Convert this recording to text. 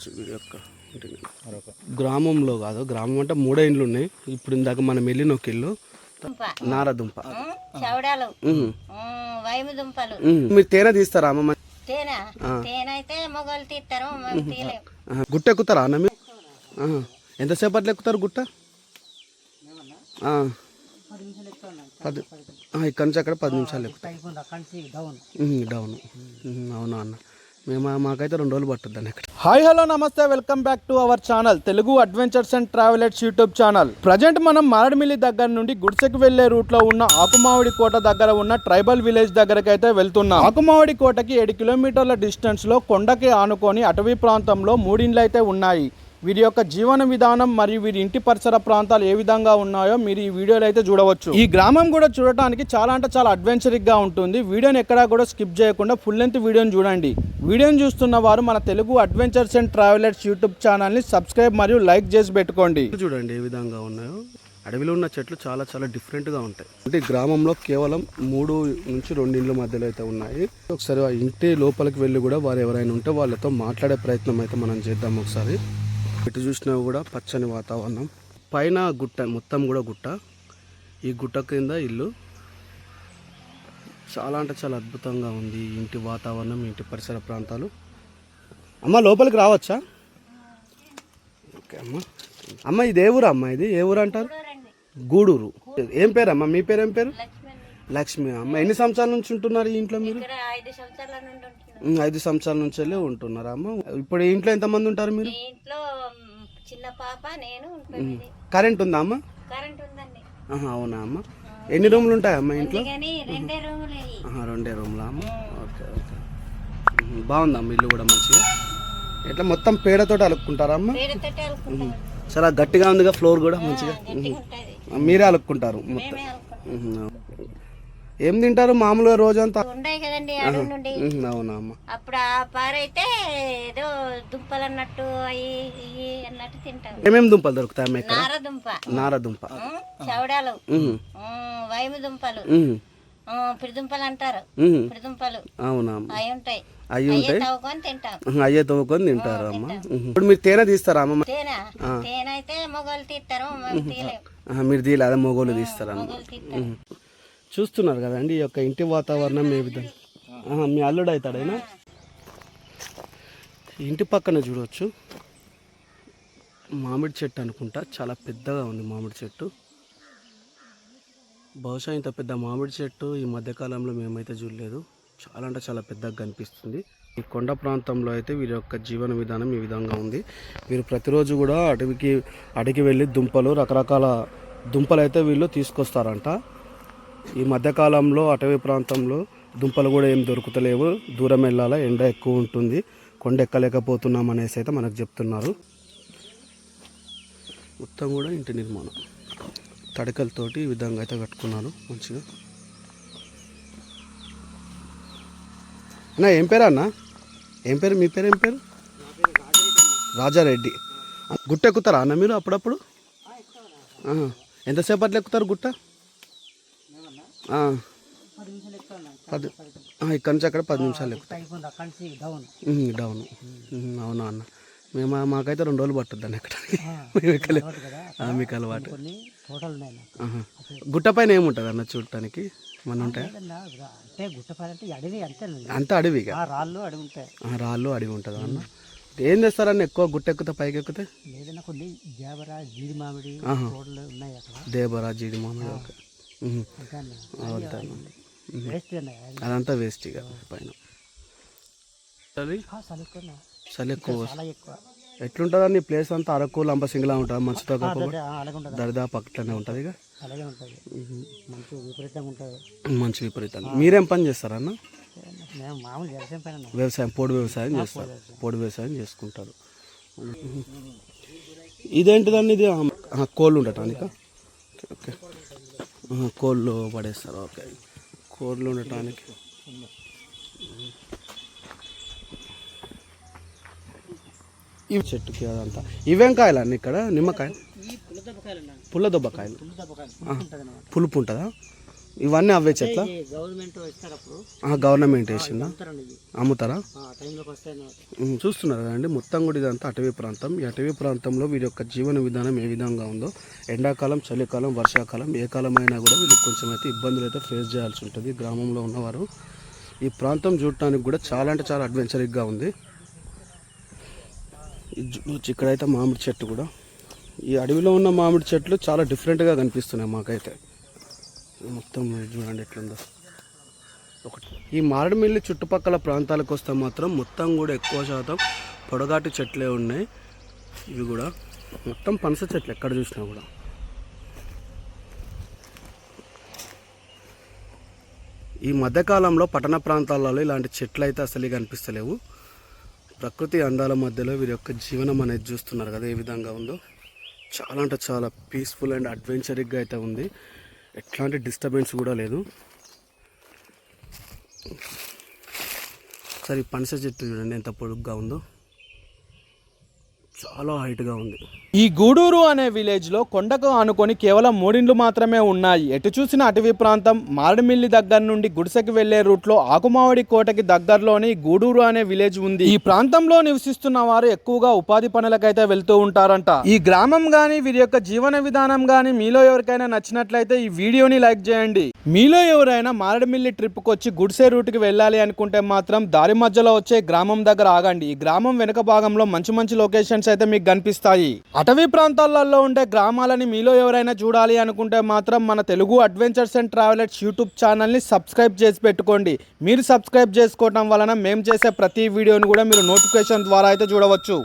చూడవచ్చు వీడియో యొక్క గ్రామంలో కాదు, గ్రామం అంటే 3 ఇండ్లు ఉన్నాయి. ఇప్పుడు ఇందాక మనం వెళ్ళిన ఒక ఇల్లు నారదుంప, మీరు తేనె తీస్తారా అమ్మ? గుట్ట ఎక్కుతారా అన్న మీరు? ఎంతసేపట్లో ఎక్కుతారు గుట్ట? ఇక్కడ నుంచి అక్కడ 10 నిమిషాలు ఎక్కుతాయి. డౌన్. అవునా అన్న, మాకైతే 2 రోజులు పట్టుద్ది అన్న ఇక్కడ. హాయ్ హలో నమస్తే, welcome back to our channel Telugu adventures and travellers YouTube channel. Present మనం మారడిమిల్లి దగ్గర నుండి గుడిసెకు వెళ్లే రూట్ లో ఉన్న ఆకుమావిడి కోట దగ్గర ఉన్న ట్రైబల్ విలేజ్ దగ్గరకి అయితే వెళ్తున్నాం. ఆకుమావిడి కోటకి 7 కిలోమీటర్ల డిస్టెన్స్ లో కొండకి ఆనుకొని అటవీ ప్రాంతంలో 3 ఇండ్లు అయితే ఉన్నాయి. వీరి యొక్క జీవన విధానం మరియు వీరి ఇంటి పరిసర ప్రాంతాలు ఏ విధంగా ఉన్నాయో మీరు ఈ వీడియోలో అయితే చూడవచ్చు. ఈ గ్రామం కూడా చూడటానికి చాలా అంటే చాలా అడ్వెంచరిక్ గా ఉంటుంది. వీడియోని ఎక్కడా కూడా స్కిప్ చేయకుండా ఫుల్ లెంత్ వీడియోని చూడండి. వీడియోని చూస్తున్న వారు మన Telugu adventures and travellers YouTube ఛానల్ని సబ్స్క్రైబ్ మరియు లైక్ చేసి పెట్టుకోండి. చూడండి ఏ విధంగా ఉన్నాయో. అడవిలో ఉన్న చెట్లు చాలా చాలా డిఫరెంట్గా ఉంటాయి. అంటే గ్రామంలో కేవలం 3 నుంచి 2 ఇండ్ల మధ్యలో అయితే ఉన్నాయి. ఒకసారి ఆ ఇంటి లోపలికి వెళ్ళి కూడా వారు ఎవరైనా ఉంటే వాళ్ళతో మాట్లాడే ప్రయత్నం అయితే మనం చేద్దాం. ఒకసారి ఎటు చూసినా కూడా పచ్చని వాతావరణం, పైన గుట్ట, మొత్తం కూడా గుట్ట. ఈ గుట్ట కింద ఇల్లు. చాలా అంటే చాలా అద్భుతంగా ఉంది ఇంటి వాతావరణం, ఇంటి పరిసర ప్రాంతాలు. అమ్మ లోపలికి రావచ్చా? ఓకే అమ్మ ఇది ఏ ఊరు అమ్మ? ఇది ఏ ఊరు అంటారు? గూడూరు. ఏం పేరు అమ్మ? మీ పేరు ఏం పేరు? లక్ష్మి. అమ్మ ఎన్ని సంవత్సరాల నుంచి ఉంటున్నారు ఈ ఇంట్లో మీరు? 5 సంవత్సరాల నుంచి వెళ్ళి ఉంటున్నారా అమ్మ? ఇప్పుడు ఇంట్లో ఎంతమంది ఉంటారు మీరు? కరెంట్ ఉందా అమ్మ? అవునా అమ్మ? ఎన్ని రూమ్లు ఉంటాయి అమ్మ ఇంట్లో? 2 రూమ్లా అమ్మ? Okay okay. బాగుందమ్మ ఇల్లు కూడా మంచిగా. ఎట్లా మొత్తం పేడతోటి అలుక్కుంటారా అమ్మ? చాలా గట్టిగా ఉందిగా, ఫ్లోర్ కూడా మంచిగా. మీరే అలుక్కుంటారు మొత్తం? ఏం తింటారు మామూలుగా రోజంతా? అవునా అమ్మ? అప్పుడు ఆ పారైతే ఏదో దుంపలు అన్నట్టు అన్నట్టు తింటారు. ఏమేమి దుంపలు దొరుకుతాయి అమ్మ ఇక్కడ? నారదుంప, చవడాలు, వైము దుంపలు, పిడిదుంపలు అంటారు. పిడిదుంపలు. అవునా? అవి ఉంటాయి. తవ్వుకొని తింటారు అమ్మ. ఇప్పుడు మీరు తేనె తీస్తారా అమ్మ? తేనె అయితే మొగోళ్ళు తీస్తారు, మీరు తీయలే, అదే మొగోళ్ళు తీస్తారా? చూస్తున్నారు కదండి ఈ యొక్క ఇంటి వాతావరణం ఏ విధంగా. మీ అల్లుడు అవుతాడైనా. ఇంటి పక్కన చూడవచ్చు మామిడి చెట్టు అనుకుంటా, చాలా పెద్దగా ఉంది మామిడి చెట్టు. బహుశా ఇంత పెద్ద మామిడి చెట్టు ఈ మధ్యకాలంలో మేమైతే చూడలేదు. చాలా అంటే చాలా పెద్దగా కనిపిస్తుంది. ఈ కొండ ప్రాంతంలో అయితే వీరి యొక్క జీవన విధానం ఈ విధంగా ఉంది. వీరు ప్రతిరోజు కూడా అడవికి వెళ్ళి దుంపలు, రకరకాల దుంపలు అయితే వీళ్ళు తీసుకొస్తారంట. ఈ మధ్యకాలంలో అటవీ ప్రాంతంలో దుంపలు కూడా ఏం దొరుకుతలేవు, దూరం వెళ్ళాలా, ఎండ ఎక్కువ ఉంటుంది, కొండ ఎక్కలేకపోతున్నాం అనేసి అయితే మనకు చెప్తున్నారు. మొత్తం కూడా ఇంటి నిర్మాణం తడికలతోటి ఈ విధంగా అయితే కట్టుకున్నారు మంచిగా. అన్న ఏం పేరు అన్న? ఏం పేరు? మీ పేరు ఏం పేరు? రాజారెడ్డి. గుట్ట ఎక్కుతారా అన్న మీరు అప్పుడప్పుడు? ఎంతసేపట్లో ఎక్కుతారు గుట్ట? ఇక్కడ నుంచి అక్కడ 10 నిమిషాలు ఎక్కుతాయి. డౌన్. అవునా అన్న, మాకైతే 2 రోజులు పట్టుద్ది అన్న ఇక్కడ. మేము ఎక్కలే. మీకు అలవాటు. గుట్ట పైన ఏముంటుంది అన్న చూడటానికి? మన ఉంటాయి అంత అడవిగా? రాళ్ళు అడవి ఉంటుందా అన్న? ఏం చేస్తారన్న ఎక్కువ గుట్ట ఎక్కుతా పైకి ఎక్కితే? దేబరా, జీడి మామిడి. ఓకే. అదంతా వేస్ట్ ఇక పైన. చలి ఎక్కువ. ఎట్లుంటుంది ఈ ప్లేస్ అంతా? అరకు, లంబసింగిలా ఉంటుంది మంచుతో దరిదాపు అట్లనే ఉంటుంది ఇక. మంచి విపరీతంగా. మీరేం పని చేస్తారన్న? వ్యవసాయం, పోడు వ్యవసాయం చేస్తారు. పోడు వ్యవసాయం చేసుకుంటారు. ఇదేంటిదండి? ఇది కోళ్ళు ఉండటానికి? ఓకే. కోళ్ళు పడేస్తారు. ఓకే. కోళ్ళు ఉండటానికి. ఇవి చెట్టుకి అదంతా ఇవేం కాయలు అన్నీ ఇక్కడ? నిమ్మకాయ, పుల్ల దొబ్బకాయలు. పులుపు ఉంటుందా? ఇవన్నీ అవే చెట్ల? గవర్నమెంట్ ఇస్తారు అప్పుడు. గవర్నమెంట్ వేసిందా? అమ్ముతారండి ఇవి. అమ్ముతారా? ఆ టైంలోకి వస్తాయి. చూస్తున్నారు కదండి, మొత్తం కూడా ఇదంతా అటవీ ప్రాంతం. ఈ అటవీ ప్రాంతంలో వీరి యొక్క జీవన విధానం ఏ విధంగా ఉందో, ఎండాకాలం, చలికాలం, వర్షాకాలం ఏ కాలమైనా కూడా వీళ్ళకి కొంచెం అయితే ఇబ్బందులు అయితే ఫేస్ చేయాల్సి ఉంటుంది. గ్రామంలో ఉన్నవారు ఈ ప్రాంతం చూడటానికి కూడా చాలా అంటే చాలా అడ్వెంచరిక్గా ఉంది. ఇక్కడైతే మామిడి చెట్టు కూడా, ఈ అడవిలో ఉన్న మామిడి చెట్లు చాలా డిఫరెంట్గా కనిపిస్తున్నాయి మాకైతే. మొత్తం చూడండి ఎట్లుందో. ఒకటి ఈ మారేడుమిల్లి చుట్టుపక్కల ప్రాంతాలకు వస్తే మాత్రం మొత్తం కూడా ఎక్కువ శాతం పొడగాటి చెట్లే ఉన్నాయి. ఇవి కూడా మొత్తం పనస చెట్లు ఎక్కడ చూసినా కూడా. ఈ మధ్యకాలంలో పట్టణ ప్రాంతాలలో ఇలాంటి చెట్లు అయితే అసలు కనిపిస్తలేవు. ప్రకృతి అందాల మధ్యలో వీరి యొక్క జీవనం అనేది చూస్తున్నారు కదా ఏ విధంగా ఉందో. చాలా అంటే చాలా పీస్ఫుల్ అండ్ అడ్వెంచరిక్గా అయితే ఉంది. ఎట్లాంటి డిస్టర్బెన్స్ కూడా లేదు. సరే పనస చెట్టు చూడండి ఎంత పొడుగ్గా ఉందో, చాలా హైట్గా ఉంది. ఈ గూడూరు అనే విలేజ్లో కొండకు ఆనుకొని కేవలం 3 ఇండ్లు మాత్రమే ఉన్నాయి. ఎటు చూసిన అటవీ ప్రాంతం. మారేడుమిల్లి దగ్గర నుండి గుడిసెకి వెళ్లే రూట్లో ఆకుమావడి కోటకి దగ్గరలోని గూడూరు అనే విలేజ్ ఉంది. ఈ ప్రాంతంలో నివసిస్తున్న వారు ఎక్కువగా ఉపాధి పనులకైతే వెళ్తూ ఉంటారంట. ఈ గ్రామం గాని వీరి యొక్క జీవన విధానం గాని మీలో ఎవరికైనా నచ్చినట్లయితే ఈ వీడియోని లైక్ చేయండి. మీలో ఎవరైనా మారేడుమిల్లి ట్రిప్కి వచ్చి గుడిసె రూట్కి వెళ్ళాలి అనుకుంటే మాత్రం దారి మధ్యలో వచ్చే గ్రామం దగ్గర ఆగండి. ఈ గ్రామం వెనుక భాగంలో మంచి మంచి లొకేషన్స్ అయితే మీకు కనిపిస్తాయి. అటవీ ప్రాంతాలలో ఉండే గ్రామాలని మీలో ఎవరైనా చూడాలి అనుకుంటే మాత్రం మన Telugu adventures and travellers YouTube ఛానల్ని సబ్స్క్రైబ్ చేసి పెట్టుకోండి. మీరు సబ్స్క్రైబ్ చేసుకోవడం వలన మేము చేసే ప్రతి వీడియోని కూడా మీరు నోటిఫికేషన్ ద్వారా అయితే చూడవచ్చు.